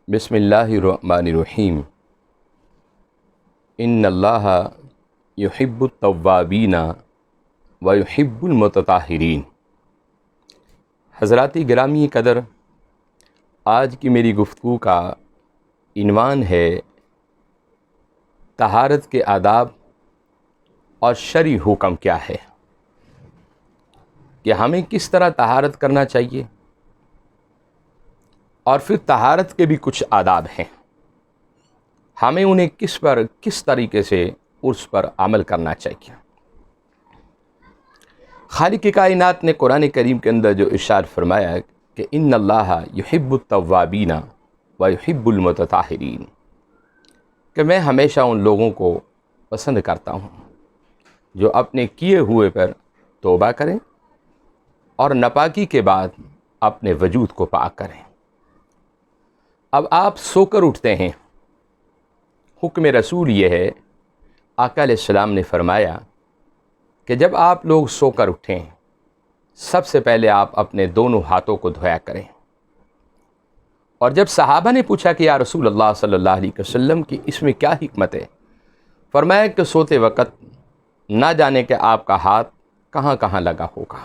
بسم اللہ الرحمن الرحیم ان اللہ یحب التوابین ویحب المتطہرین۔ حضرات گرامی قدر، آج کی میری گفتگو کا عنوان ہے طہارت کے آداب اور شرعی حکم کیا ہے، کہ ہمیں کس طرح طہارت کرنا چاہیے، اور پھر طہارت کے بھی کچھ آداب ہیں، ہمیں انہیں کس طریقے سے اس پر عمل کرنا چاہیے۔ خالق کائنات نے قرآن کریم کے اندر جو ارشاد فرمایا ہے کہ ان اللہ یحب التوابین ویحب المتطہرین، کہ میں ہمیشہ ان لوگوں کو پسند کرتا ہوں جو اپنے کیے ہوئے پر توبہ کریں اور ناپاکی کے بعد اپنے وجود کو پاک کریں۔ اب آپ سو کر اٹھتے ہیں، حکم رسول یہ ہے، آقا علیہ السلام نے فرمایا کہ جب آپ لوگ سو کر اٹھیں، سب سے پہلے آپ اپنے دونوں ہاتھوں کو دھویا کریں۔ اور جب صحابہ نے پوچھا کہ یا رسول اللہ صلی اللہ علیہ وسلم کی اس میں کیا حکمت ہے، فرمایا کہ سوتے وقت نہ جانے کہ آپ کا ہاتھ کہاں کہاں لگا ہوگا،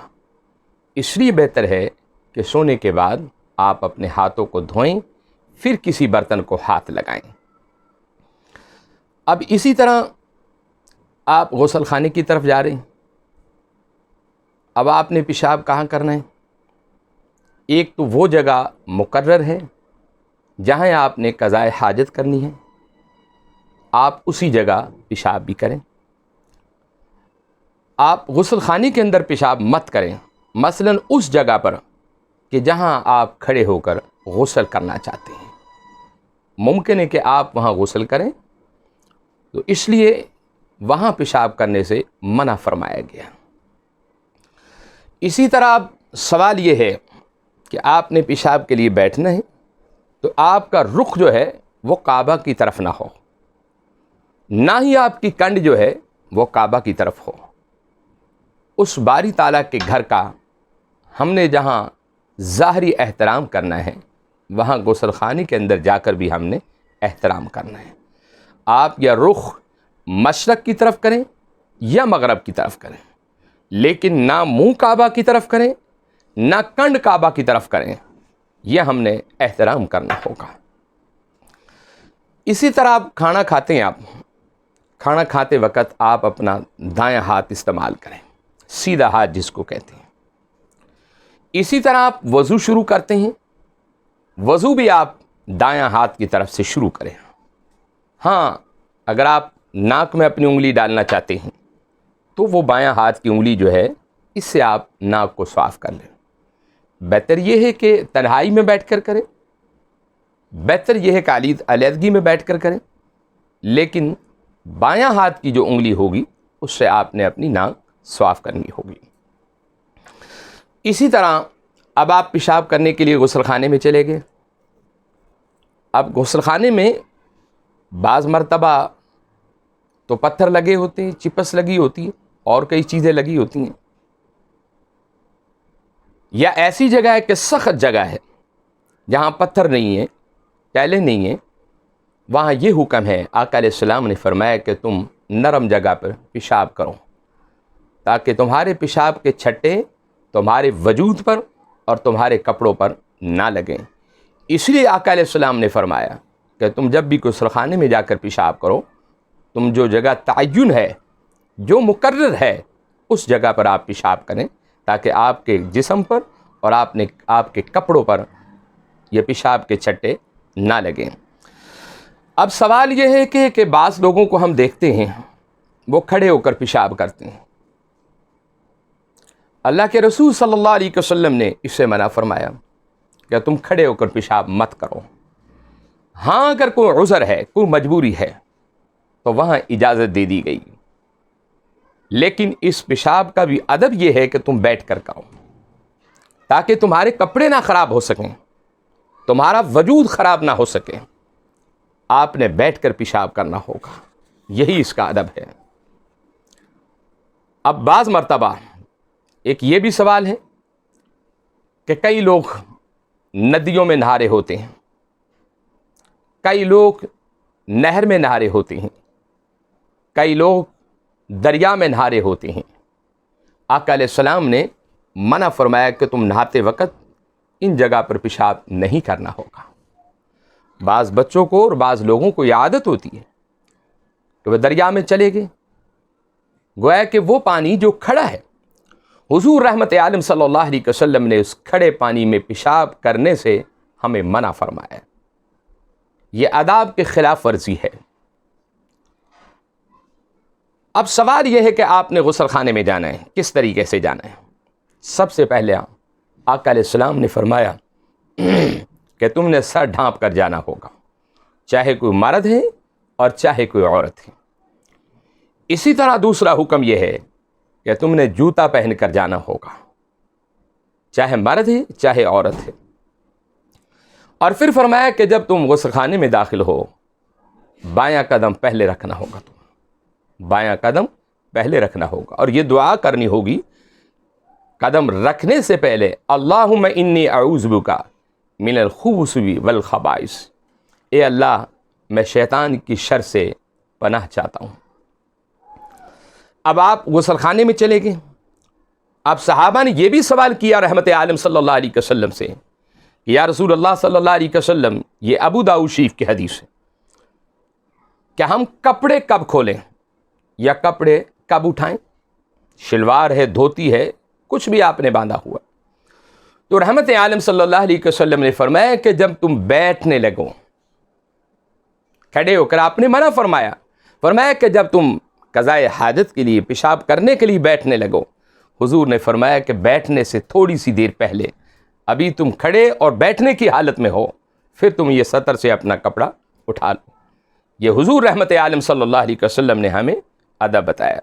اس لیے بہتر ہے کہ سونے کے بعد آپ اپنے ہاتھوں کو دھوئیں، پھر کسی برتن کو ہاتھ لگائیں۔ اب اسی طرح آپ غسل خانے کی طرف جا رہے ہیں، اب آپ نے پیشاب کہاں کرنا ہے؟ ایک تو وہ جگہ مقرر ہے جہاں آپ نے قضائے حاجت کرنی ہے، آپ اسی جگہ پیشاب بھی کریں۔ آپ غسل خانے کے اندر پیشاب مت کریں، مثلا اس جگہ پر کہ جہاں آپ کھڑے ہو کر غسل کرنا چاہتے ہیں، ممکن ہے کہ آپ وہاں غسل کریں، تو اس لیے وہاں پیشاب کرنے سے منع فرمایا گیا۔ اسی طرح اب سوال یہ ہے کہ آپ نے پیشاب کے لیے بیٹھنا ہے، تو آپ کا رخ جو ہے وہ کعبہ کی طرف نہ ہو، نہ ہی آپ کی کنڈ جو ہے وہ کعبہ کی طرف ہو۔ اس باری تعالیٰ کے گھر کا ہم نے جہاں ظاہری احترام کرنا ہے، وہاں غسل خانے کے اندر جا کر بھی ہم نے احترام کرنا ہے۔ آپ یا رخ مشرق کی طرف کریں یا مغرب کی طرف کریں، لیکن نہ منہ کعبہ کی طرف کریں نہ کنڈ کعبہ کی طرف کریں، یہ ہم نے احترام کرنا ہوگا۔ اسی طرح آپ کھانا کھاتے ہیں، آپ کھانا کھاتے وقت آپ اپنا دائیں ہاتھ استعمال کریں، سیدھا ہاتھ جس کو کہتے ہیں۔ اسی طرح آپ وضو شروع کرتے ہیں، وضو بھی آپ دائیں ہاتھ کی طرف سے شروع کریں۔ ہاں، اگر آپ ناک میں اپنی انگلی ڈالنا چاہتے ہیں تو وہ بایاں ہاتھ کی انگلی جو ہے اس سے آپ ناک کو صاف کر لیں۔ بہتر یہ ہے کہ تنہائی میں بیٹھ کر کریں، بہتر یہ ہے کہ علیحدگی میں بیٹھ کر کریں، لیکن بایاں ہاتھ کی جو انگلی ہوگی اس سے آپ نے اپنی ناک صاف کرنی ہوگی۔ اسی طرح اب آپ پیشاب کرنے کے لیے غسل خانے میں چلے گئے۔ اب غسل خانے میں بعض مرتبہ تو پتھر لگے ہوتے ہیں، چپس لگی ہوتی ہے، اور کئی چیزیں لگی ہوتی ہیں، یا ایسی جگہ ہے کہ سخت جگہ ہے جہاں پتھر نہیں ہے، ٹیلیں نہیں ہیں، وہاں یہ حکم ہے، آقا علیہ السلام نے فرمایا کہ تم نرم جگہ پر پیشاب کرو، تاکہ تمہارے پیشاب کے چھٹے تمہارے وجود پر اور تمہارے کپڑوں پر نہ لگیں۔ اس لیے آقا علیہ السلام نے فرمایا کہ تم جب بھی غسل خانے میں جا کر پیشاب کرو، تم جو جگہ تعین ہے، جو مقرر ہے، اس جگہ پر آپ پیشاب کریں، تاکہ آپ کے جسم پر اور آپ کے کپڑوں پر یہ پیشاب کے چھٹے نہ لگیں۔ اب سوال یہ ہے کہ بعض لوگوں کو ہم دیکھتے ہیں وہ کھڑے ہو کر پیشاب کرتے ہیں۔ اللہ کے رسول صلی اللہ علیہ وسلم نے اس سے منع فرمایا کہ تم کھڑے ہو کر پیشاب مت کرو۔ ہاں، اگر کوئی عذر ہے، کوئی مجبوری ہے تو وہاں اجازت دے دی گئی، لیکن اس پیشاب کا بھی ادب یہ ہے کہ تم بیٹھ کر کرو، تاکہ تمہارے کپڑے نہ خراب ہو سکیں، تمہارا وجود خراب نہ ہو سکے۔ آپ نے بیٹھ کر پیشاب کرنا ہوگا، یہی اس کا ادب ہے۔ اب بعض مرتبہ ایک یہ بھی سوال ہے کہ کئی لوگ ندیوں میں نہارے ہوتے ہیں، کئی لوگ نہر میں نہا رہے ہوتے ہیں، کئی لوگ دریا میں نہا رہے ہوتے ہیں۔ آقا علیہ السلام نے منع فرمایا کہ تم نہاتے وقت ان جگہ پر پیشاب نہیں کرنا ہوگا۔ بعض بچوں کو اور بعض لوگوں کو یہ عادت ہوتی ہے کہ وہ دریا میں چلے گئے، گویا کہ وہ پانی جو کھڑا ہے، حضور رحمت عالم صلی اللہ علیہ وسلم نے اس کھڑے پانی میں پیشاب کرنے سے ہمیں منع فرمایا ہے۔ یہ آداب کے خلاف ورزی ہے۔ اب سوال یہ ہے کہ آپ نے غسل خانے میں جانا ہے، کس طریقے سے جانا ہے؟ سب سے پہلے آقا علیہ السلام نے فرمایا کہ تم نے سر ڈھانپ کر جانا ہوگا، چاہے کوئی مرد ہے اور چاہے کوئی عورت ہے۔ اسی طرح دوسرا حکم یہ ہے کہ تم نے جوتا پہن کر جانا ہوگا، چاہے مرد ہے چاہے عورت ہے۔ اور پھر فرمایا کہ جب تم غسل خانے میں داخل ہو، بایاں قدم پہلے رکھنا ہوگا، بایاں قدم پہلے رکھنا ہوگا، اور یہ دعا کرنی ہوگی قدم رکھنے سے پہلے، اللہم انی اعوذ بک من الخبث والخبائث، اے اللہ میں شیطان کی شر سے پناہ چاہتا ہوں۔ اب آپ غسل خانے میں چلے گئے۔ اب صحابہ نے یہ بھی سوال کیا رحمت عالم صلی اللہ علیہ وسلم سے کہ یا رسول اللہ صلی اللہ علیہ وسلم، یہ ابو داؤد شریف کی حدیث ہے، کہ ہم کپڑے کب کھولیں یا کپڑے کب اٹھائیں؟ شلوار ہے، دھوتی ہے، کچھ بھی آپ نے باندھا ہوا، تو رحمت عالم صلی اللہ علیہ وسلم نے فرمایا کہ جب تم بیٹھنے لگو، کھڑے ہو کر آپ نے منع فرمایا کہ جب تم قضائے حاجت کے لیے، پیشاب کرنے کے لیے بیٹھنے لگو، حضور نے فرمایا کہ بیٹھنے سے تھوڑی سی دیر پہلے، ابھی تم کھڑے اور بیٹھنے کی حالت میں ہو، پھر تم یہ سطر سے اپنا کپڑا اٹھا لو۔ یہ حضور رحمت عالم صلی اللہ علیہ وسلم نے ہمیں ادب بتایا۔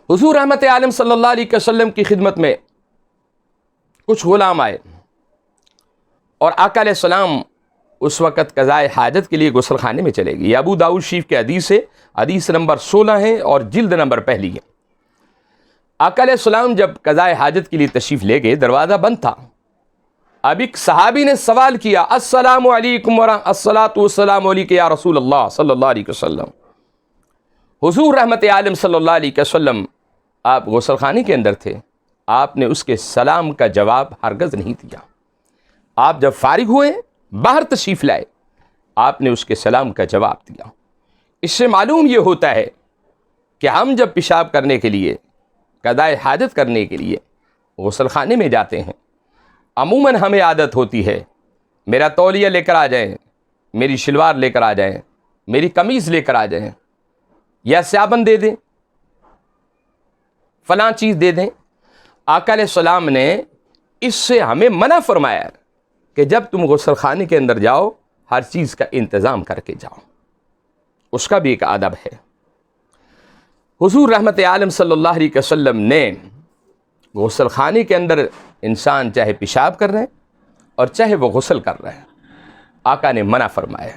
حضور رحمت عالم صلی اللہ علیہ وسلم کی خدمت میں کچھ غلام آئے، اور آقا علیہ السلام اس وقت قضائے حاجت کے لیے غسل خانے میں چلے گئے۔ یہ ابو داؤد شریف کے حدیث ہے، حدیث نمبر 16 ہے اور جلد نمبر پہلی ہے۔ آقا علیہ السلام جب قضائے حاجت کے لیے تشریف لے گئے، دروازہ بند تھا۔ اب ایک صحابی نے سوال کیا، السلام علیکم الصلاۃ والسلام علیک یا رسول اللہ صلی اللہ علیہ وسلم۔ حضور رحمت عالم صلی اللہ علیہ وسلم، آپ غسل خانے کے اندر تھے، آپ نے اس کے سلام کا جواب ہرگز نہیں دیا۔ آپ جب فارغ ہوئے، باہر تشریف لائے، آپ نے اس کے سلام کا جواب دیا۔ اس سے معلوم یہ ہوتا ہے کہ ہم جب پیشاب کرنے کے لیے، قضائے حاجت کرنے کے لیے غسل خانے میں جاتے ہیں، عموماً ہمیں عادت ہوتی ہے میرا تولیہ لے کر آ جائیں، میری شلوار لے کر آ جائیں، میری قمیض لے کر آ جائیں، یا صابن دے دیں، فلاں چیز دے دیں۔ آقا علیہ السلام نے اس سے ہمیں منع فرمایا کہ جب تم غسل خانے کے اندر جاؤ، ہر چیز کا انتظام کر کے جاؤ، اس کا بھی ایک ادب ہے۔ حضور رحمت عالم صلی اللہ علیہ وسلم نے غسل خانے کے اندر انسان چاہے پیشاب کر رہے ہیں اور چاہے وہ غسل کر رہے ہیں، آقا نے منع فرمایا۔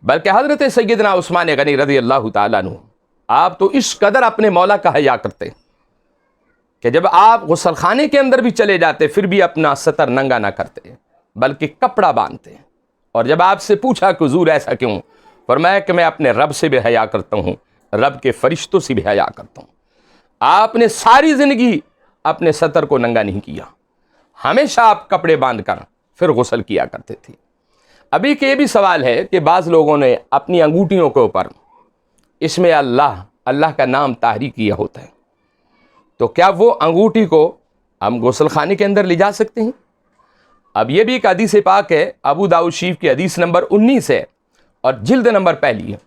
بلکہ حضرت سیدنا عثمان غنی رضی اللہ تعالیٰ عنہ، آپ تو اس قدر اپنے مولا کا حیا کرتے کہ جب آپ غسل خانے کے اندر بھی چلے جاتے پھر بھی اپنا سطر ننگا نہ کرتے بلکہ کپڑا باندھتے، اور جب آپ سے پوچھا کہ حضور ایسا کیوں، فرمایا کہ میں اپنے رب سے بھی حیا کرتا ہوں، رب کے فرشتوں سے بھی حیا کرتا ہوں۔ آپ نے ساری زندگی اپنے سطر کو ننگا نہیں کیا، ہمیشہ آپ کپڑے باندھ کر پھر غسل کیا کرتے تھے۔ ابھی کہ یہ بھی سوال ہے کہ بعض لوگوں نے اپنی انگوٹھیوں کے اوپر اس میں اللہ کا نام طاہری کیا ہوتا ہے، تو کیا وہ انگوٹھی کو ہم غسل خانے کے اندر لے جا سکتے ہیں؟ اب یہ بھی ایک حدیث پاک ہے، ابو داؤد شریف کی حدیث نمبر 19 ہے اور جلد نمبر پہلی ہے۔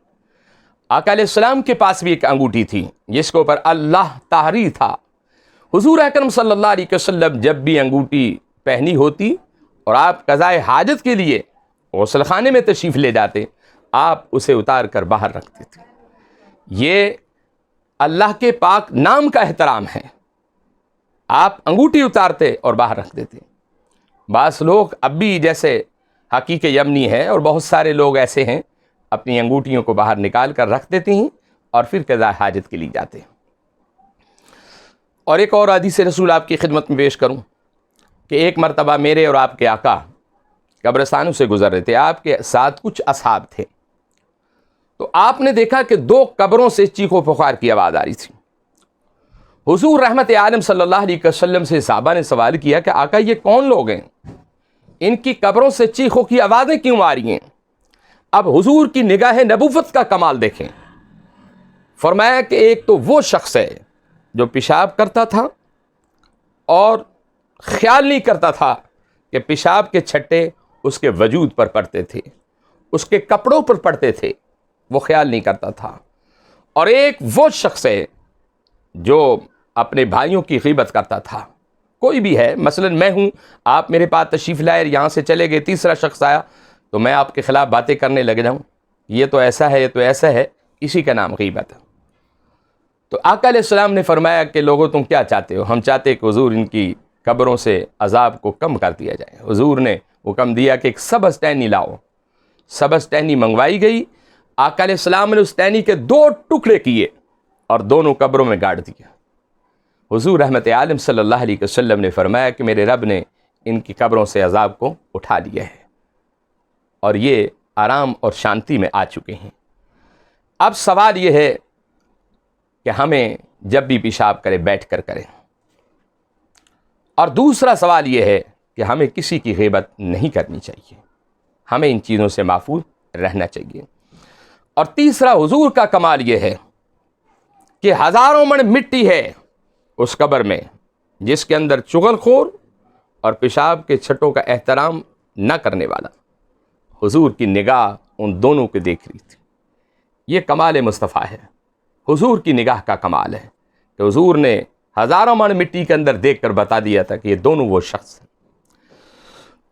آقا علیہ السلام کے پاس بھی ایک انگوٹھی تھی جس کے اوپر اللہ طاہری تھا۔ حضور اکرم صلی اللہ علیہ وسلم جب بھی انگوٹھی پہنی ہوتی اور آپ قضائے حاجت کے لیے غسل خانے میں تشریف لے جاتے، آپ اسے اتار کر باہر رکھتے تھے۔ یہ اللہ کے پاک نام کا احترام ہے، آپ انگوٹھی اتارتے اور باہر رکھ دیتے۔ بعض لوگ اب بھی جیسے حقیق یمنی ہے اور بہت سارے لوگ ایسے ہیں، اپنی انگوٹھیوں کو باہر نکال کر رکھ دیتے ہیں اور پھر قضاء حاجت کے لیے جاتے ہیں۔ اور ایک اور حدیث رسول آپ کی خدمت میں پیش کروں کہ ایک مرتبہ میرے اور آپ کے آقا قبرستانوں سے گزر رہے تھے، آپ کے ساتھ کچھ اصحاب تھے، تو آپ نے دیکھا کہ 2 قبروں سے چیخ و پکار کی آواز آ رہی تھی۔ حضور رحمت عالم صلی اللہ علیہ وسلم سے صحابہ نے سوال کیا کہ آقا یہ کون لوگ ہیں، ان کی قبروں سے چیخوں کی آوازیں کیوں آ رہی ہیں؟ اب حضور کی نگاہ نبوت کا کمال دیکھیں، فرمایا کہ ایک تو وہ شخص ہے جو پیشاب کرتا تھا اور خیال نہیں کرتا تھا کہ پیشاب کے چھٹے اس کے وجود پر پڑتے تھے، اس کے کپڑوں پر پڑتے تھے، وہ خیال نہیں کرتا تھا۔ اور ایک وہ شخص ہے جو اپنے بھائیوں کی غیبت کرتا تھا، کوئی بھی ہے، مثلا میں ہوں، آپ میرے پاس تشریف لائے، یہاں سے چلے گئے، تیسرا شخص آیا تو میں آپ کے خلاف باتیں کرنے لگ جاؤں، یہ تو ایسا ہے، یہ تو ایسا ہے، اسی کا نام غیبت ہے۔ تو آقا علیہ السلام نے فرمایا کہ لوگوں تم کیا چاہتے ہو؟ ہم چاہتے کہ حضور ان کی قبروں سے عذاب کو کم کر دیا جائے۔ حضور نے حکم دیا کہ ایک سبز ٹہنی لاؤ، سبز ٹہنی منگوائی گئی، آقا علیہ السلام نے اس ٹہنی کے 2 ٹکڑے کیے اور دونوں قبروں میں گاڑ دیا۔ حضور رحمت عالم صلی اللہ علیہ وسلم نے فرمایا کہ میرے رب نے ان کی قبروں سے عذاب کو اٹھا لیا ہے اور یہ آرام اور شانتی میں آ چکے ہیں۔ اب سوال یہ ہے کہ ہمیں جب بھی پیشاب کرے بیٹھ کر کریں، اور دوسرا سوال یہ ہے کہ ہمیں کسی کی غیبت نہیں کرنی چاہیے، ہمیں ان چیزوں سے محفوظ رہنا چاہیے۔ اور تیسرا حضور کا کمال یہ ہے کہ ہزاروں من مٹی ہے اس قبر میں جس کے اندر چغل خور اور پیشاب کے چھٹوں کا احترام نہ کرنے والا، حضور کی نگاہ ان دونوں کو دیکھ رہی تھی۔ یہ کمال مصطفیٰ ہے، حضور کی نگاہ کا کمال ہے کہ حضور نے ہزاروں من مٹی کے اندر دیکھ کر بتا دیا تھا کہ یہ دونوں وہ شخص ہیں۔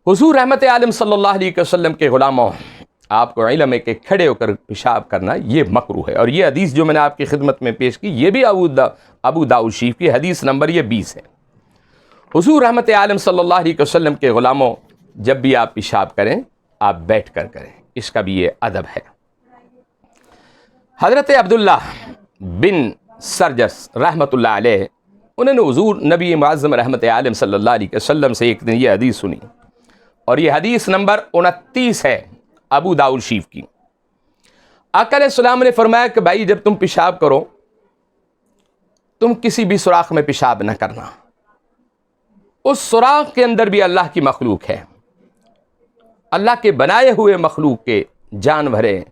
حضور رحمت عالم صلی اللہ علیہ وسلم کے غلاموں، آپ کو علم ہے کہ کھڑے ہو کر پیشاب کرنا یہ مکروہ ہے، اور یہ حدیث جو میں نے آپ کی خدمت میں پیش کی یہ بھی ابو داؤد شریف کی حدیث نمبر یہ 20 ہے۔ حضور رحمت عالم صلی اللہ علیہ وسلم کے غلاموں، جب بھی آپ پیشاب کریں آپ بیٹھ کر کریں، اس کا بھی یہ ادب ہے۔ حضرت عبداللہ بن سرجس رحمت اللہ علیہ، انہوں نے حضور نبی معظم رحمت عالم صلی اللہ علیہ وسلم سے ایک دن یہ حدیث سنی، اور یہ حدیث نمبر 29 ہے ابو داؤد شریف کی۔ آقا علیہ السلام نے فرمایا کہ بھائی جب تم پیشاب کرو تم کسی بھی سوراخ میں پیشاب نہ کرنا، اس سوراخ کے اندر بھی اللہ کی مخلوق ہے، اللہ کے بنائے ہوئے مخلوق کے جانور ہیں،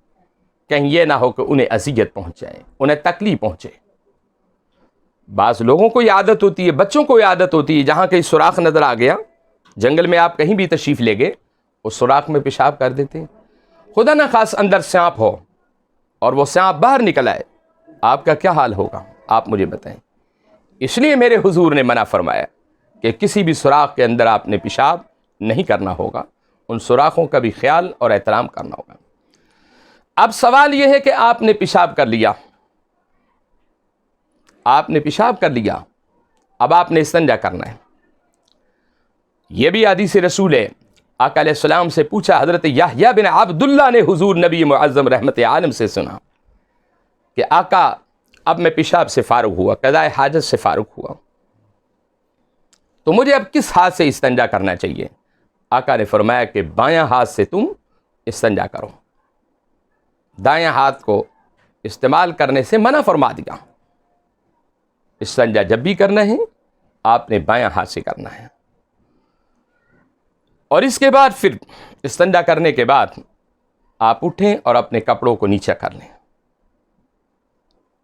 کہیں یہ نہ ہو کہ انہیں اذیت پہنچ جائے، انہیں تکلیف پہنچے۔ بعض لوگوں کو یہ عادت ہوتی ہے، بچوں کو یہ عادت ہوتی ہے، جہاں کہیں سوراخ نظر آ گیا، جنگل میں آپ کہیں بھی تشریف لے گئے اس سوراخ میں پیشاب کر دیتے ہیں، خدا نہ خاص اندر سانپ ہو اور وہ سانپ باہر نکل آئے، آپ کا کیا حال ہوگا؟ آپ مجھے بتائیں۔ اس لیے میرے حضور نے منع فرمایا کہ کسی بھی سوراخ کے اندر آپ نے پیشاب نہیں کرنا ہوگا، ان سوراخوں کا بھی خیال اور احترام کرنا ہوگا۔ اب سوال یہ ہے کہ آپ نے پیشاب کر لیا، آپ نے پیشاب کر لیا، اب آپ نے استنجا کرنا ہے۔ یہ بھی حدیث رسول ہے، آقا علیہ السلام سے پوچھا، حضرت یحییٰ بن عبداللہ نے حضور نبی معظم رحمت عالم سے سنا کہ آقا اب میں پیشاب سے فارغ ہوا، قضاء حاجت سے فارغ ہوا، تو مجھے اب کس ہاتھ سے استنجا کرنا چاہیے؟ آقا نے فرمایا کہ بایاں ہاتھ سے تم استنجا کرو، دایاں ہاتھ کو استعمال کرنے سے منع فرما دیا۔ استنجا جب بھی کرنا ہے آپ نے بایاں ہاتھ سے کرنا ہے، اور اس کے بعد پھر استنجا کرنے کے بعد آپ اٹھیں اور اپنے کپڑوں کو نیچے کر لیں۔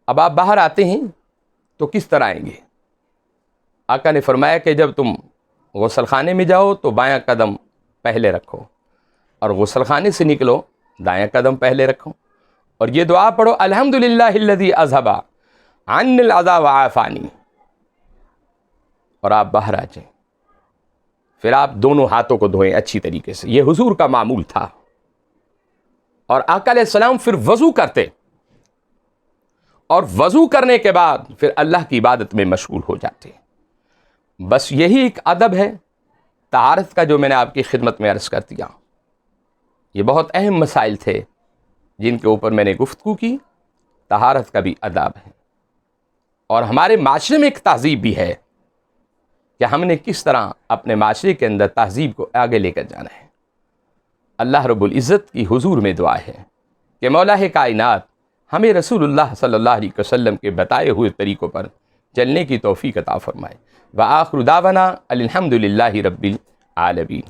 اب آپ باہر آتے ہیں تو کس طرح آئیں گے؟ آقا نے فرمایا کہ جب تم غسل خانے میں جاؤ تو بایاں قدم پہلے رکھو، اور غسل خانے سے نکلو دایاں قدم پہلے رکھو، اور یہ دعا پڑھو، الحمدللہ الذی اذھب عنی العذا وعافانی، اور آپ باہر آ جائیں۔ پھر آپ دونوں ہاتھوں کو دھوئیں اچھی طریقے سے، یہ حضور کا معمول تھا۔ اور آقا علیہ السلام پھر وضو کرتے، اور وضو کرنے کے بعد پھر اللہ کی عبادت میں مشغول ہو جاتے۔ بس یہی ایک ادب ہے طہارت کا جو میں نے آپ کی خدمت میں عرض کر دیا۔ یہ بہت اہم مسائل تھے جن کے اوپر میں نے گفتگو کی۔ طہارت کا بھی ادب ہے، اور ہمارے معاشرے میں ایک تہذیب بھی ہے کہ ہم نے کس طرح اپنے معاشرے کے اندر تہذیب کو آگے لے کر جانا ہے۔ اللہ رب العزت کی حضور میں دعا ہے کہ مولا کائنات ہمیں رسول اللہ صلی اللہ علیہ وسلم کے بتائے ہوئے طریقوں پر چلنے کی توفیق عطا فرمائے۔ وآخر دعوانا الحمد للہ رب العالمین۔